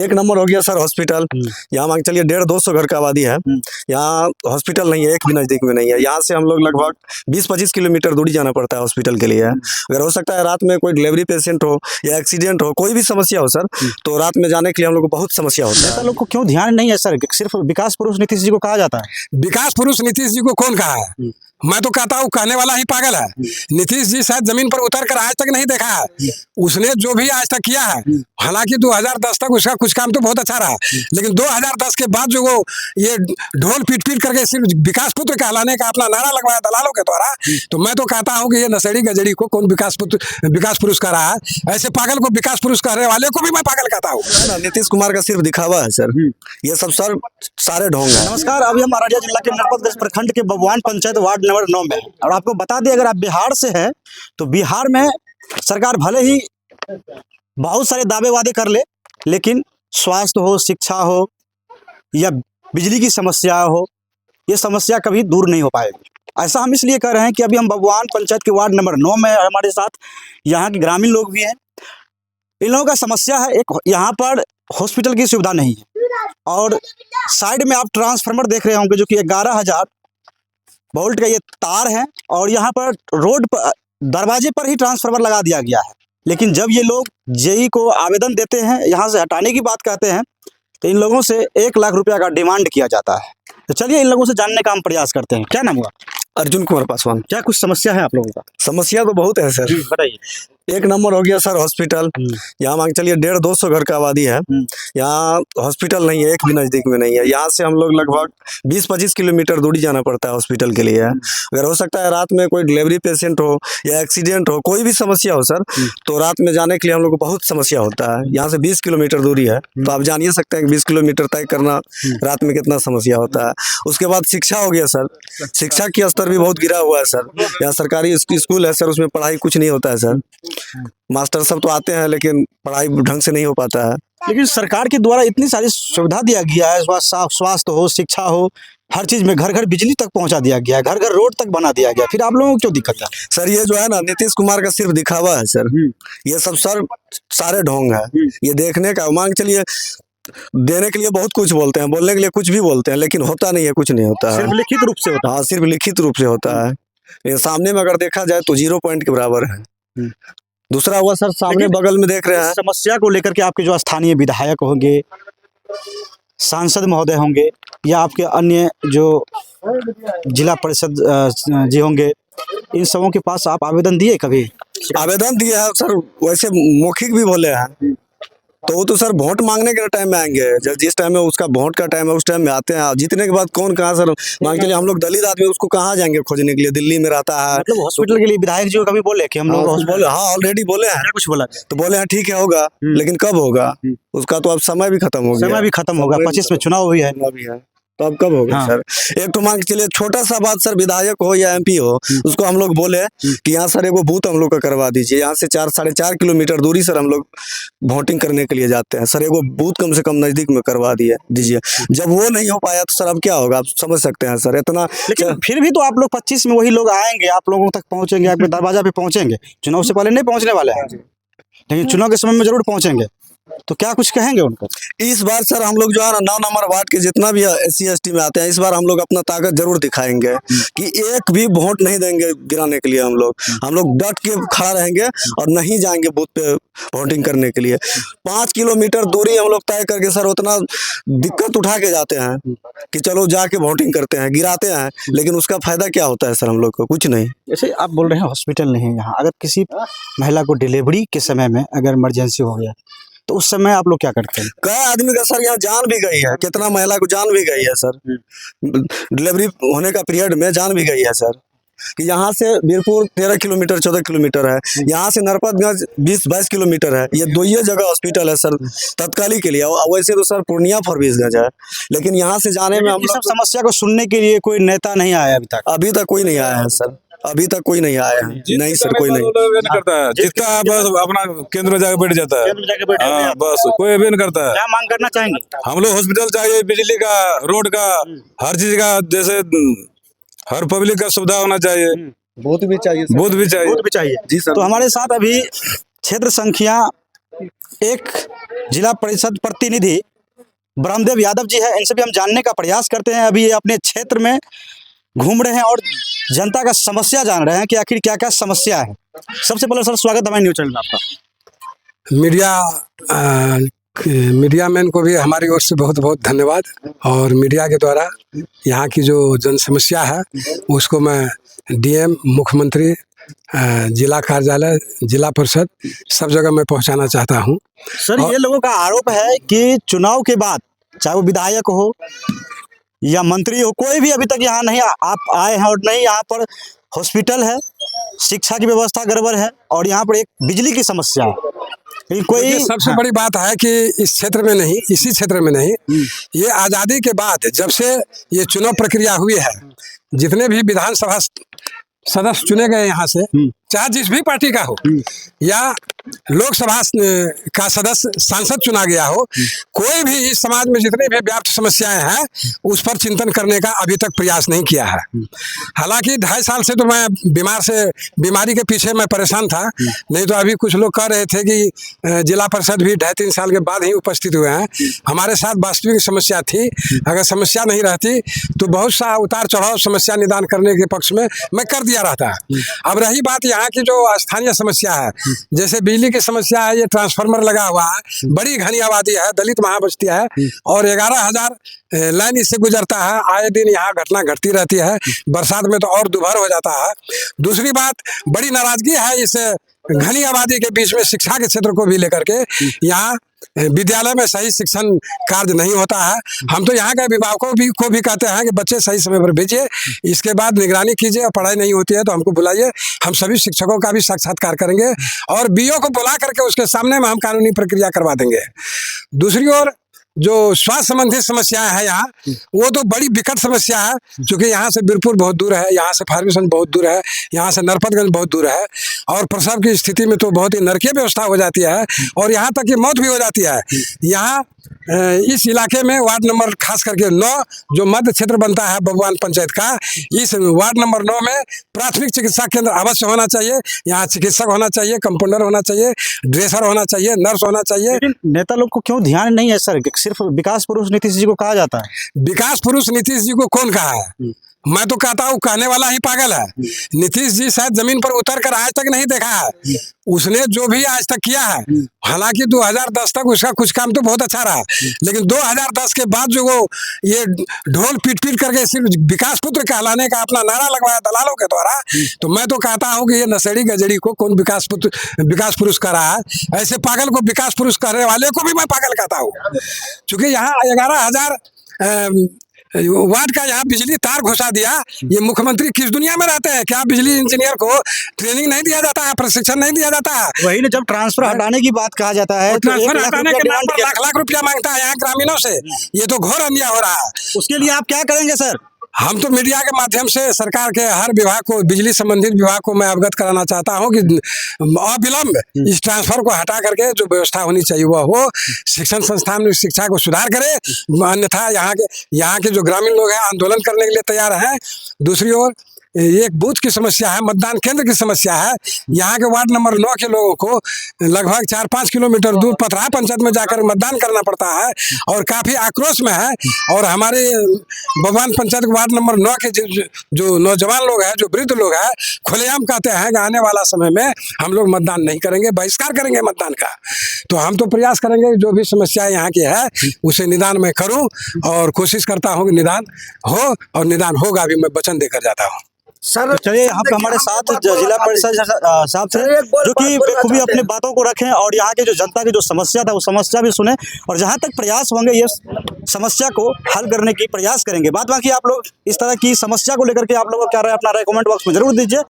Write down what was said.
एक नंबर हो गया सर हॉस्पिटल। यहाँ मान के चलिए 150-200 घर का आबादी है। यहाँ हॉस्पिटल नहीं है, एक भी नजदीक में नहीं है। यहाँ से हम लोग लगभग 20-25 किलोमीटर दूरी जाना पड़ता है हॉस्पिटल के लिए। अगर हो सकता है रात में कोई डिलीवरी पेशेंट हो या एक्सीडेंट हो, कोई भी समस्या हो सर, तो रात में जाने के लिए हम लोग को बहुत समस्या होता है। नेता लोग को क्यों ध्यान नहीं है सर? सिर्फ विकास पुरुष नीतीश जी को कहा जाता है। विकास पुरुष नीतीश जी को कौन कहा है? मैं तो कहता हूँ कहने वाला ही पागल है। नीतीश जी शायद जमीन पर उतर कर आज तक नहीं देखा है। उसने जो भी आज तक किया है, हालांकि 2010 तक उसका कुछ काम तो बहुत अच्छा रहा, लेकिन 2010 के बाद जो वो ये ढोल पीट पीट करके सिर्फ विकास पुत्र कहलाने का अपना नारा लगवाया दलालों के द्वारा, तो मैं तो कहता हूँ कि ये नशेड़ी गजड़ी को कौन विकास पुरुष कह रहा है? ऐसे पागल को विकास पुरुष कहने वाले को भी मैं पागल कहता हूँ। नीतीश कुमार का सिर्फ दिखावा है सर, ये सब सर सारे ढोंग है। नमस्कार, अभी हम अररिया जिला के नरपतगंज प्रखंड के बबुआन पंचायत वार्ड नंबर 9 में है। और आपको बता दें, अगर आप बिहार से हैं तो बिहार में सरकार भले ही बहुत सारे दावे वादे कर ले, लेकिन स्वास्थ्य हो, शिक्षा हो या बिजली की समस्या हो, ये समस्या कभी दूर नहीं हो पाएगी। ऐसा हम इसलिए कर रहे हैं कि अभी हम बबुआन पंचायत के वार्ड नंबर 9 में, हमारे साथ यहाँ के ग्रामीण लोग भी हैं। इन लोगों का समस्या है, एक यहाँ पर हॉस्पिटल की सुविधा नहीं है, और साइड में आप ट्रांसफार्मर देख रहे होंगे जो कि 11,000 वोल्ट का ये तार है, और यहाँ पर रोड पर दरवाजे पर ही ट्रांसफार्मर लगा दिया गया है। लेकिन जब ये लोग जेई को आवेदन देते हैं, यहाँ से हटाने की बात कहते हैं, तो इन लोगों से 1 लाख रुपया का डिमांड किया जाता है। तो चलिए इन लोगों से जानने का हम प्रयास करते हैं। क्या नाम हुआ? अर्जुन कुमार पासवान। क्या कुछ समस्या है आप लोगों का? समस्या तो बहुत है सर, बताइए। एक नंबर हो गया सर हॉस्पिटल। यहाँ मान के चलिए 150-200 घर का आबादी है। यहाँ हॉस्पिटल नहीं है, एक भी नजदीक में नहीं है। यहाँ से हम लोग लगभग 20-25 किलोमीटर दूरी जाना पड़ता है हॉस्पिटल के लिए। अगर हो सकता है रात में कोई डिलीवरी पेशेंट हो या एक्सीडेंट हो, कोई भी समस्या हो सर, तो रात में जाने के लिए हम लोग को बहुत समस्या होता है। यहाँ से 20 किलोमीटर दूरी है, तो आप जान ही सकते हैं कि 20 किलोमीटर तय करना रात में कितना समस्या होता है। उसके बाद शिक्षा हो गया सर, शिक्षा की स्तर भी बहुत गिरा हुआ है सर। यहाँ सरकारी स्कूल है सर, उसमें पढ़ाई कुछ नहीं होता है सर। मास्टर सब तो आते हैं, लेकिन पढ़ाई ढंग से नहीं हो पाता है। लेकिन सरकार के द्वारा इतनी सारी सुविधा दिया गया है, स्वास्थ्य हो, शिक्षा हो, हर चीज में घर घर बिजली तक पहुंचा दिया गया है, घर घर रोड तक बना दिया गया, फिर आप लोगों को क्यों दिक्कत है? सर ये जो है ना, नीतीश कुमार का सिर्फ दिखावा है सर, ये सब सर सारे ढोंग है। ये देखने का मान के चलिए, देने के लिए बहुत कुछ बोलते हैं, बोलने के लिए कुछ भी बोलते हैं, लेकिन होता नहीं है, कुछ नहीं होता है। सिर्फ लिखित रूप से होता है। हाँ, सिर्फ लिखित रूप से होता है। ये सामने में अगर देखा जाए तो 0 पॉइंट के बराबर है। दूसरा हुआ सर, सामने बगल में देख रहे हैं, समस्या को लेकर के आपके जो स्थानीय विधायक होंगे, सांसद महोदय होंगे, या आपके अन्य जो जिला परिषद जी होंगे, इन सबों के पास आप आवेदन दिए कभी? आवेदन दिए हैं सर, वैसे मौखिक भी बोले हैं, तो वो तो सर वोट मांगने के टाइम में आएंगे। जिस टाइम में उसका वोट का टाइम है उस टाइम में आते हैं। जीतने के बाद कौन कहाँ सर मान के लिए, हम लोग दलित आदमी उसको कहाँ जाएंगे खोजने के लिए? दिल्ली में रहता है। मतलब हॉस्पिटल के लिए विधायक जी को कभी बोले कि हम लोग बोले? हाँ, ऑलरेडी बोले हैं। कुछ बोला तो बोले हैं ठीक है होगा, लेकिन कब होगा उसका तो अब समय भी खत्म हो गया। समय भी खत्म होगा, 25 में चुनाव भी है। तो अब कब होगा? हाँ। सर एक तो मान के चलिए, छोटा सा बात सर, विधायक हो या MP हो, उसको हम लोग बोले कि यहाँ सर एगो बूथ हम लोग का करवा दीजिए। यहाँ से 4-4.5 किलोमीटर दूरी सर हम लोग वोटिंग करने के लिए जाते हैं। सर एगो बूथ कम से कम नजदीक में करवा दीजिए। जब वो नहीं हो पाया तो सर अब क्या होगा, आप समझ सकते हैं सर। इतना लेकिन फिर भी तो आप लोग 25 में वही लोग आएंगे, आप लोगों तक पहुंचेंगे, आपके दरवाजा पे पहुंचेंगे। चुनाव से पहले नहीं पहुंचने वाले हैं, लेकिन चुनाव के समय में जरूर पहुंचेंगे। तो क्या कुछ कहेंगे उनको? इस बार सर हम लोग जो है ना, 9 नंबर वार्ड के जितना भी SC/ST में आते हैं, इस बार हम लोग अपना ताकत जरूर दिखाएंगे कि एक भी वोट नहीं देंगे गिराने के लिए। हम लोग डट के खड़ा रहेंगे और नहीं जाएंगे बूथ पे वोटिंग करने के लिए। 5 किलोमीटर दूरी हम लोग तय करके सर उतना दिक्कत उठा के जाते हैं कि चलो जाके वोटिंग करते हैं, गिराते हैं, लेकिन उसका फायदा क्या होता है सर हम लोग को? कुछ नहीं। जैसे आप बोल रहे हैं हॉस्पिटल नहीं है यहाँ, अगर किसी महिला को डिलीवरी के समय में अगर इमरजेंसी हो गया तो उस समय आप लोग क्या करते हैं? कई आदमी का सर यहाँ जान भी गई है, कितना महिला को जान भी गई है सर, डिलीवरी होने का पीरियड में जान भी गई है सर। कि यहाँ से बीरपुर 13 किलोमीटर 14 किलोमीटर है, यहाँ से नरपतगंज 20-22 किलोमीटर है। ये दो ही जगह हॉस्पिटल है सर तत्काली के लिए। वैसे तो सर पूर्णिया फॉरबिसगंज है, लेकिन यहाँ से जाने में हम सब समस्या को सुनने के लिए कोई नेता नहीं आया अभी तक? अभी तक कोई नहीं आया है सर, अभी तक कोई नहीं आया है। नहीं सर, कोई नहीं करता है, जितना बस अपना केंद्र में जाकर बैठ जाता है। हाँ, बस कोई भी नहीं करता है। क्या मांग करना चाहेंगे? हम लोग हॉस्पिटल चाहिए, बिजली का, रोड का, हर चीज का, जैसे हर पब्लिक का सुविधा होना चाहिए। बूथ भी चाहिए, बूथ भी चाहिए। जी सर। तो हमारे साथ अभी क्षेत्र संख्या 1 जिला परिषद प्रतिनिधि ब्रह्मदेव यादव जी है, इनसे भी हम जानने का प्रयास करते हैं। अभी ये अपने क्षेत्र में घूम रहे हैं और जनता का समस्या जान रहे हैं कि आखिर क्या क्या समस्या है। सबसे पहले सर स्वागत हमारे न्यूज़ चैनल में आपका। मीडिया मैन को भी हमारी ओर से बहुत बहुत धन्यवाद। और मीडिया के द्वारा यहाँ की जो जन समस्या है उसको मैं डीएम, मुख्यमंत्री, जिला कार्यालय, जिला परिषद सब जगह मैं पहुँचाना चाहता हूँ। सर ये लोगों का आरोप है कि चुनाव के बाद चाहे वो विधायक हो या मंत्री हो, कोई भी अभी तक यहाँ नहीं आप आए हैं और नहीं यहाँ पर हॉस्पिटल है, शिक्षा की व्यवस्था गड़बड़ है और यहाँ पर एक बिजली की समस्या है। लेकिन कोई सबसे बड़ी बात है कि इस क्षेत्र में नहीं, इसी क्षेत्र में नहीं, ये आज़ादी के बाद जब से ये चुनाव प्रक्रिया हुई है, जितने भी विधानसभा सदस्य चुने गए यहाँ से, चाहे जिस भी पार्टी का हो या लोकसभा का सदस्य सांसद चुना गया हो, कोई भी इस समाज में जितनी भी व्याप्त समस्याएं हैं उस पर चिंतन करने का अभी तक प्रयास नहीं किया है। हालांकि 2.5 साल से तो मैं बीमारी के पीछे मैं परेशान था, नहीं तो अभी कुछ लोग कह रहे थे कि जिला परिषद भी 2.5-3 साल के बाद ही उपस्थित हुए हैं। हमारे साथ वास्तविक समस्या थी, अगर समस्या नहीं रहती तो बहुत सा उतार चढ़ाव समस्या निदान करने के पक्ष में मैं कर दिया रहता। अब रही बात यहाँ की जो स्थानीय समस्या है, जैसे बिजली की समस्या है, ये ट्रांसफार्मर लगा हुआ है, बड़ी घनी आबादी है, दलित महाबस्ती है और 11,000 लाइन इससे गुजरता है। आए दिन यहाँ घटना घटती रहती है, बरसात में तो और दुभर हो जाता है। दूसरी बात, बड़ी नाराजगी है इस घनी आबादी के बीच में शिक्षा के क्षेत्र को भी लेकर के। यहाँ विद्यालय में सही शिक्षण कार्य नहीं होता है। हम तो यहाँ के अभिभावकों को भी कहते हैं कि बच्चे सही समय पर भेजिए, इसके बाद निगरानी कीजिए, पढ़ाई नहीं होती है तो हमको बुलाइए, हम सभी शिक्षकों का भी साक्षात्कार करेंगे और बीओ को बुला करके उसके सामने में हम कानूनी प्रक्रिया करवा देंगे। दूसरी ओर जो स्वास्थ्य संबंधी समस्याएं हैं यहाँ, वो तो बड़ी विकट समस्या है, क्योंकि यहाँ से बीरपुर बहुत दूर है, यहाँ से फारबिसगंज बहुत दूर है, यहाँ से नरपतगंज बहुत दूर है और प्रसव की स्थिति में तो बहुत ही नरकीय व्यवस्था हो जाती है और यहाँ तक कि मौत भी हो जाती है। यहाँ इस इलाके में वार्ड नंबर खास करके 9 जो मध्य क्षेत्र बनता है बबुआन पंचायत का, इस वार्ड नंबर 9 में प्राथमिक चिकित्सा केंद्र अवश्य होना चाहिए। यहाँ चिकित्सक होना चाहिए, कंपाउंडर होना चाहिए, ड्रेसर होना चाहिए, नर्स होना चाहिए। लेकिन नेता लोग को क्यों ध्यान नहीं है सर? सिर्फ विकास पुरुष नीतीश जी को कहा जाता है। विकास पुरुष नीतीश जी को कौन कहा है? मैं तो कहता हूँ कहने वाला ही पागल है। नीतीश जी शायद जमीन पर उतर कर आज तक नहीं देखा है। उसने जो भी आज तक किया है, हालांकि 2010 तक उसका कुछ काम तो बहुत अच्छा रहा, लेकिन 2010 के बाद जो वो ये ढोल पीट करके सिर्फ विकास पुत्र कहलाने का अपना नारा लगवाया दलालों के द्वारा, तो मैं तो कहता हूँ कि ये नशेड़ी गजड़ी को कौन विकास पुरुष कह रहा है। ऐसे पागल को विकास पुरुष कहने वाले को भी मैं पागल कहता हूँ, क्योंकि यहाँ 11,000 वार्ड का यहाँ बिजली तार घुसा दिया। ये मुख्यमंत्री किस दुनिया में रहते हैं? क्या बिजली इंजीनियर को ट्रेनिंग नहीं दिया जाता है, प्रशिक्षण नहीं दिया जाता है? वही ना, जब ट्रांसफर हटाने की बात कहा जाता है तो ट्रांसफर 1 लाख हटाने रुपया के नाम डिमांड पर किया। लाख रुपया मांगता है यहाँ ग्रामीणों से। ये तो घोर अन्याय हो रहा है। उसके लिए आप क्या करेंगे सर? हम तो मीडिया के माध्यम से सरकार के हर विभाग को, बिजली संबंधित विभाग को मैं अवगत कराना चाहता हूं कि अविलंब इस ट्रांसफर को हटा करके जो व्यवस्था होनी चाहिए वह हो। शिक्षण संस्थान में शिक्षा को सुधार करे, अन्यथा यहाँ के जो ग्रामीण लोग हैं आंदोलन करने के लिए तैयार हैं। दूसरी ओर एक बूथ की समस्या है, मतदान केंद्र की समस्या है। यहाँ के वार्ड नंबर 9 के लोगों को लगभग 4-5 किलोमीटर दूर पथरा पंचायत में जाकर मतदान करना पड़ता है और काफ़ी आक्रोश में है। और हमारे बबुआन पंचायत वार्ड नंबर 9 के जो नौजवान लोग हैं, जो वृद्ध लोग हैं, खुलेआम कहते हैं कि आने वाला समय में हम लोग मतदान नहीं करेंगे, बहिष्कार करेंगे मतदान का। तो हम तो प्रयास करेंगे जो भी समस्याएं यहाँ की है उसे निदान मैं करूँ और कोशिश करता हूँ कि निदान हो, और निदान होगा भी, मैं वचन देकर जाता हूँ। सर चलिए, यहाँ पे हमारे साथ जिला परिषद साहब थे जो कि बखूबी अपनी बातों को रखें और यहाँ के जो जनता की जो समस्या था वो समस्या भी सुने और जहाँ तक प्रयास होंगे ये समस्या को हल करने की प्रयास करेंगे। बात बाकी आप लोग इस तरह की समस्या को लेकर के आप लोगों को क्या राय, अपना राय कमेंट बॉक्स में जरूर दीजिए।